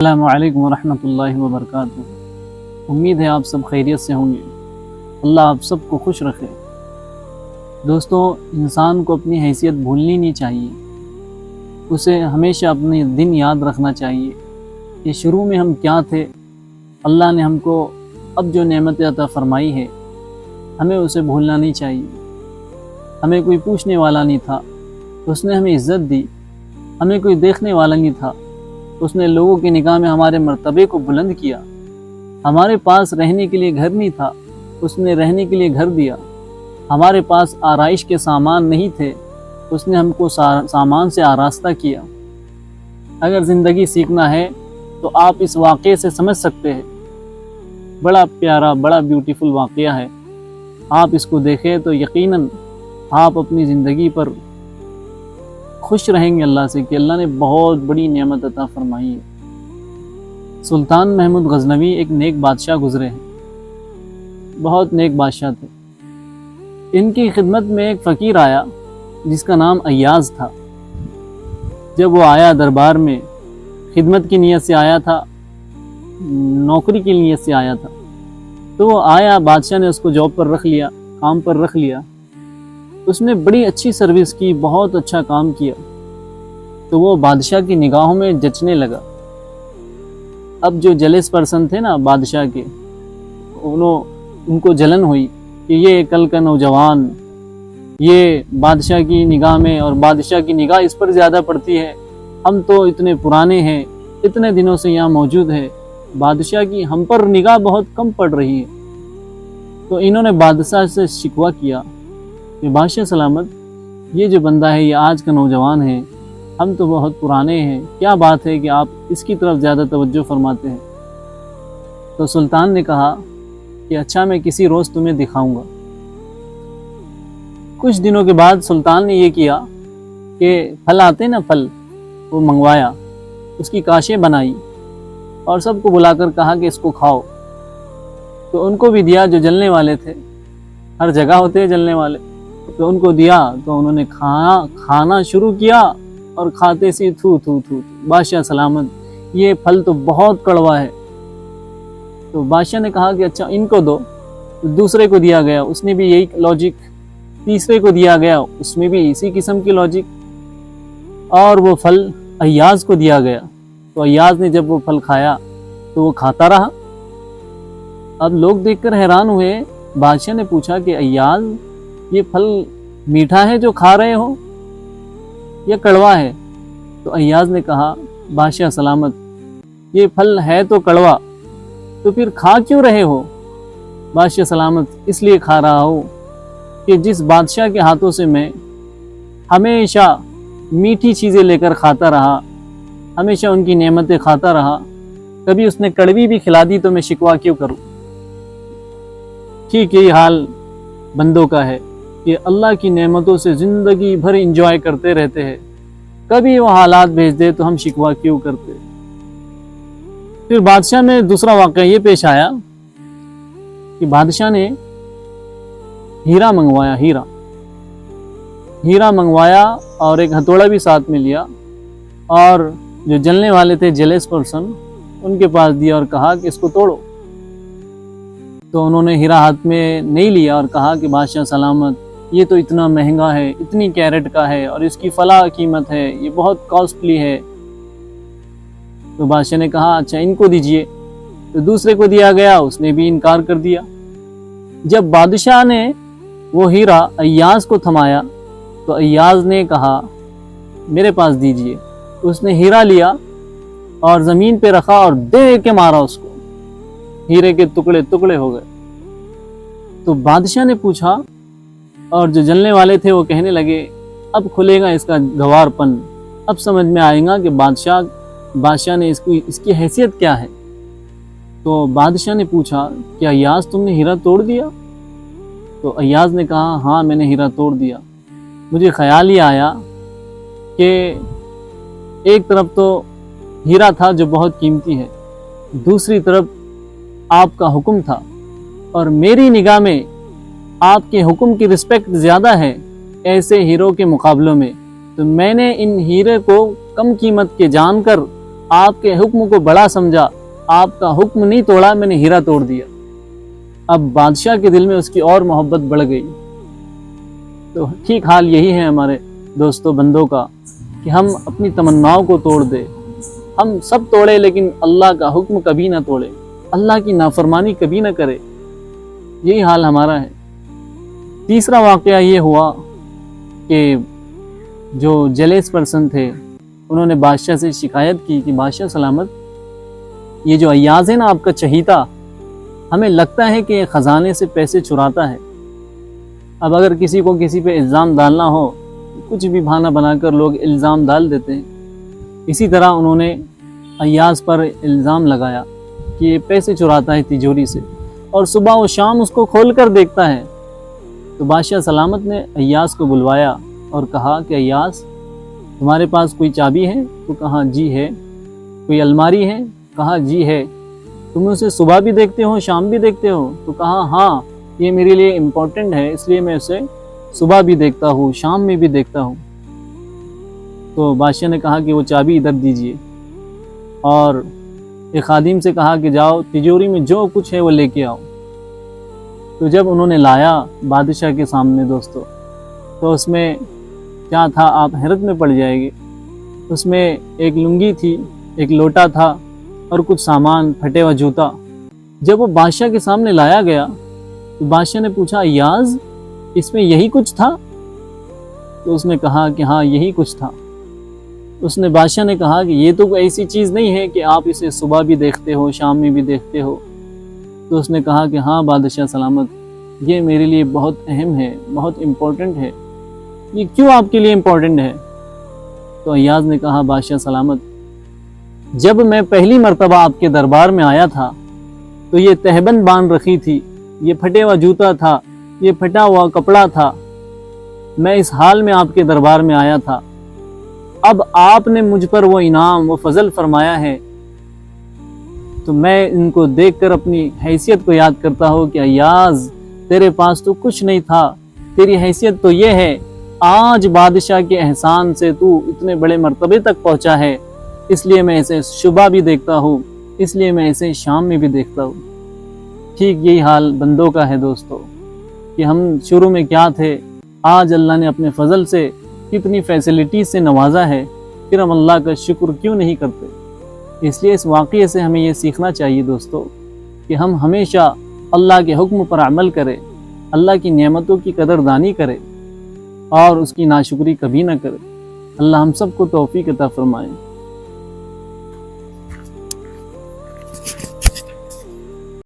السلام علیکم ورحمۃ اللہ وبرکاتہ۔ امید ہے آپ سب خیریت سے ہوں گے۔ اللہ آپ سب کو خوش رکھے۔ دوستو، انسان کو اپنی حیثیت بھولنی نہیں چاہیے، اسے ہمیشہ اپنے دن یاد رکھنا چاہیے کہ شروع میں ہم کیا تھے۔ اللہ نے ہم کو اب جو نعمت عطا فرمائی ہے، ہمیں اسے بھولنا نہیں چاہیے۔ ہمیں کوئی پوچھنے والا نہیں تھا، اس نے ہمیں عزت دی۔ ہمیں کوئی دیکھنے والا نہیں تھا، اس نے لوگوں کی نگاہ میں ہمارے مرتبے کو بلند کیا۔ ہمارے پاس رہنے کے لیے گھر نہیں تھا، اس نے رہنے کے لیے گھر دیا۔ ہمارے پاس آرائش کے سامان نہیں تھے، اس نے ہم کو سامان سے آراستہ کیا۔ اگر زندگی سیکھنا ہے تو آپ اس واقعے سے سمجھ سکتے ہیں۔ بڑا پیارا، بڑا بیوٹیفل واقعہ ہے۔ آپ اس کو دیکھیں تو یقیناً آپ اپنی زندگی پر خوش رہیں گے اللہ سے کہ اللہ نے بہت بڑی نعمت عطا فرمائی ہے۔ سلطان محمود غزنوی ایک نیک بادشاہ گزرے ہیں، بہت نیک بادشاہ تھے۔ ان کی خدمت میں ایک فقیر آیا جس کا نام ایاز تھا۔ جب وہ آیا دربار میں، خدمت کی نیت سے آیا تھا، نوکری کی نیت سے آیا تھا، تو وہ آیا، بادشاہ نے اس کو جاب پر رکھ لیا، کام پر رکھ لیا۔ اس نے بڑی اچھی سروس کی، بہت اچھا کام کیا، تو وہ بادشاہ کی نگاہوں میں جچنے لگا۔ اب جو جلیس پرسن تھے نا بادشاہ کے، ان کو جلن ہوئی کہ یہ کل کا نوجوان، یہ بادشاہ کی نگاہ میں، اور بادشاہ کی نگاہ اس پر زیادہ پڑتی ہے۔ ہم تو اتنے پرانے ہیں، اتنے دنوں سے یہاں موجود ہے، بادشاہ کی ہم پر نگاہ بہت کم پڑ رہی ہے۔ تو انہوں نے بادشاہ سے شکوہ کیا کہ بادشاہ سلامت، یہ جو بندہ ہے یہ آج کا نوجوان ہے، ہم تو بہت پرانے ہیں، کیا بات ہے کہ آپ اس کی طرف زیادہ توجہ فرماتے ہیں؟ تو سلطان نے کہا کہ اچھا، میں کسی روز تمہیں دکھاؤں گا۔ کچھ دنوں کے بعد سلطان نے یہ کیا کہ پھل آتے نا، پھل وہ منگوایا، اس کی کاشیں بنائی اور سب کو بلا کر کہا کہ اس کو کھاؤ۔ تو ان کو بھی دیا جو جلنے والے تھے، ہر جگہ ہوتے ہیں جلنے والے، تو ان کو دیا، تو انہوں نے کھانا شروع کیا اور کھاتے سی تھو تھو تھو۔ بادشاہ سلامت، یہ پھل تو بہت کڑوا ہے۔ تو بادشاہ نے کہا کہ اچھا ان کو دو۔ دوسرے کو دیا گیا، اس نے بھی یہی لاجک۔ تیسرے کو دیا گیا، اس میں بھی اسی قسم کی لاجک۔ اور وہ پھل ایاز کو دیا گیا، تو ایاز نے جب وہ پھل کھایا تو وہ کھاتا رہا۔ اب لوگ دیکھ کر حیران ہوئے۔ بادشاہ نے پوچھا کہ ایاز، یہ پھل میٹھا ہے جو کھا رہے ہو یا کڑوا ہے؟ تو ایاز نے کہا بادشاہ سلامت، یہ پھل ہے تو کڑوا، تو پھر کھا کیوں رہے ہو؟ بادشاہ سلامت، اس لیے کھا رہا ہوں کہ جس بادشاہ کے ہاتھوں سے میں ہمیشہ میٹھی چیزیں لے کر کھاتا رہا، ہمیشہ ان کی نعمتیں کھاتا رہا، کبھی اس نے کڑوی بھی کھلا دی تو میں شکوہ کیوں کروں؟ ٹھیک یہی حال بندوں کا ہے کہ اللہ کی نعمتوں سے زندگی بھر انجوائے کرتے رہتے ہیں، کبھی وہ حالات بھیج دے تو ہم شکوہ کیوں کرتے؟ پھر بادشاہ میں دوسرا واقعہ یہ پیش آیا کہ بادشاہ نے ہیرا منگوایا اور ایک ہتھوڑا بھی ساتھ میں لیا، اور جو جلنے والے تھے جلیس پرسن، ان کے پاس دیا اور کہا کہ اس کو توڑو۔ تو انہوں نے ہیرا ہاتھ میں نہیں لیا اور کہا کہ بادشاہ سلامت، یہ تو اتنا مہنگا ہے، اتنی کیرٹ کا ہے، اور اس کی فلاں قیمت ہے، یہ بہت کاسٹلی ہے۔ تو بادشاہ نے کہا اچھا ان کو دیجئے۔ تو دوسرے کو دیا گیا، اس نے بھی انکار کر دیا۔ جب بادشاہ نے وہ ہیرا ایاز کو تھمایا تو ایاز نے کہا میرے پاس دیجئے۔ اس نے ہیرا لیا اور زمین پہ رکھا اور دے کے مارا اس کو، ہیرے کے ٹکڑے ٹکڑے ہو گئے۔ تو بادشاہ نے پوچھا، اور جو جلنے والے تھے وہ کہنے لگے اب کھلے گا اس کا گوار پن، اب سمجھ میں آئے گا کہ بادشاہ نے اس کی حیثیت کیا ہے۔ تو بادشاہ نے پوچھا کہ ایاز تم نے ہیرا توڑ دیا؟ تو ایاز نے کہا ہاں میں نے ہیرا توڑ دیا۔ مجھے خیال یہ آیا کہ ایک طرف تو ہیرا تھا جو بہت قیمتی ہے، دوسری طرف آپ کا حکم تھا، اور میری نگاہ میں آپ کے حکم کی رسپیکٹ زیادہ ہے ایسے ہیروں کے مقابلوں میں، تو میں نے ان ہیرے کو کم قیمت کے جان کر آپ کے حکم کو بڑا سمجھا، آپ کا حکم نہیں توڑا، میں نے ہیرا توڑ دیا۔ اب بادشاہ کے دل میں اس کی اور محبت بڑھ گئی۔ تو ٹھیک حال یہی ہے ہمارے دوستوں بندوں کا کہ ہم اپنی تمناؤں کو توڑ دیں۔ ہم سب توڑے لیکن اللہ کا حکم کبھی نہ توڑے، اللہ کی نافرمانی کبھی نہ کرے۔ یہی حال ہمارا ہے۔ تیسرا واقعہ یہ ہوا کہ جو جلیس پرسن تھے انہوں نے بادشاہ سے شکایت کی کہ بادشاہ سلامت، یہ جو ایاز ہے نا آپ کا چہیتا، ہمیں لگتا ہے کہ یہ خزانے سے پیسے چراتا ہے۔ اب اگر کسی کو کسی پہ الزام ڈالنا ہو، کچھ بھی بہانہ بنا کر لوگ الزام ڈال دیتے ہیں۔ اسی طرح انہوں نے ایاز پر الزام لگایا کہ یہ پیسے چراتا ہے تجوری سے، اور صبح و شام اس کو کھول کر دیکھتا ہے۔ تو بادشاہ سلامت نے ایاز کو بلوایا اور کہا کہ ایاز، تمہارے پاس کوئی چابی ہے؟ تو کہا جی ہے۔ کوئی الماری ہے؟ کہا جی ہے۔ تم اسے صبح بھی دیکھتے ہو شام بھی دیکھتے ہو؟ تو کہا ہاں، یہ میرے لیے امپورٹنٹ ہے، اس لیے میں اسے صبح بھی دیکھتا ہوں شام میں بھی دیکھتا ہوں۔ تو بادشاہ نے کہا کہ وہ چابی ادھر دیجئے، اور ایک خادم سے کہا کہ جاؤ تجوری میں جو کچھ ہے وہ لے کے آؤ۔ تو جب انہوں نے لایا بادشاہ کے سامنے دوستو، تو اس میں کیا تھا آپ حیرت میں پڑ جائے گے۔ اس میں ایک لنگی تھی، ایک لوٹا تھا، اور کچھ سامان، پھٹے ہوا جوتا۔ جب وہ بادشاہ کے سامنے لایا گیا تو بادشاہ نے پوچھا ایاز، اس میں یہی کچھ تھا؟ تو اس نے کہا کہ ہاں یہی کچھ تھا۔ اس نے بادشاہ نے کہا کہ یہ تو کوئی ایسی چیز نہیں ہے کہ آپ اسے صبح بھی دیکھتے ہو شام میں بھی دیکھتے ہو۔ تو اس نے کہا کہ ہاں بادشاہ سلامت، یہ میرے لیے بہت اہم ہے، بہت امپورٹنٹ ہے۔ یہ کیوں آپ کے لیے امپورٹنٹ ہے؟ تو ایاز نے کہا بادشاہ سلامت، جب میں پہلی مرتبہ آپ کے دربار میں آیا تھا تو یہ تہبند باندھ رکھی تھی، یہ پھٹے ہوا جوتا تھا، یہ پھٹا ہوا کپڑا تھا، میں اس حال میں آپ کے دربار میں آیا تھا۔ اب آپ نے مجھ پر وہ انعام، وہ فضل فرمایا ہے، تو میں ان کو دیکھ کر اپنی حیثیت کو یاد کرتا ہوں کہ ایاز تیرے پاس تو کچھ نہیں تھا، تیری حیثیت تو یہ ہے، آج بادشاہ کے احسان سے تو اتنے بڑے مرتبے تک پہنچا ہے، اس لیے میں اسے صبح بھی دیکھتا ہوں، اس لیے میں اسے شام میں بھی دیکھتا ہوں۔ ٹھیک یہی حال بندوں کا ہے دوستو، کہ ہم شروع میں کیا تھے، آج اللہ نے اپنے فضل سے کتنی فیسلٹیز سے نوازا ہے، پھر ہم اللہ کا شکر کیوں نہیں کرتے؟ اس لیے اس واقعے سے ہمیں یہ سیکھنا چاہیے دوستو کہ ہم ہمیشہ اللہ کے حکم پر عمل کریں، اللہ کی نعمتوں کی قدردانی کریں، اور اس کی ناشکری کبھی نہ کریں۔ اللہ ہم سب کو توفیق عطا فرمائے۔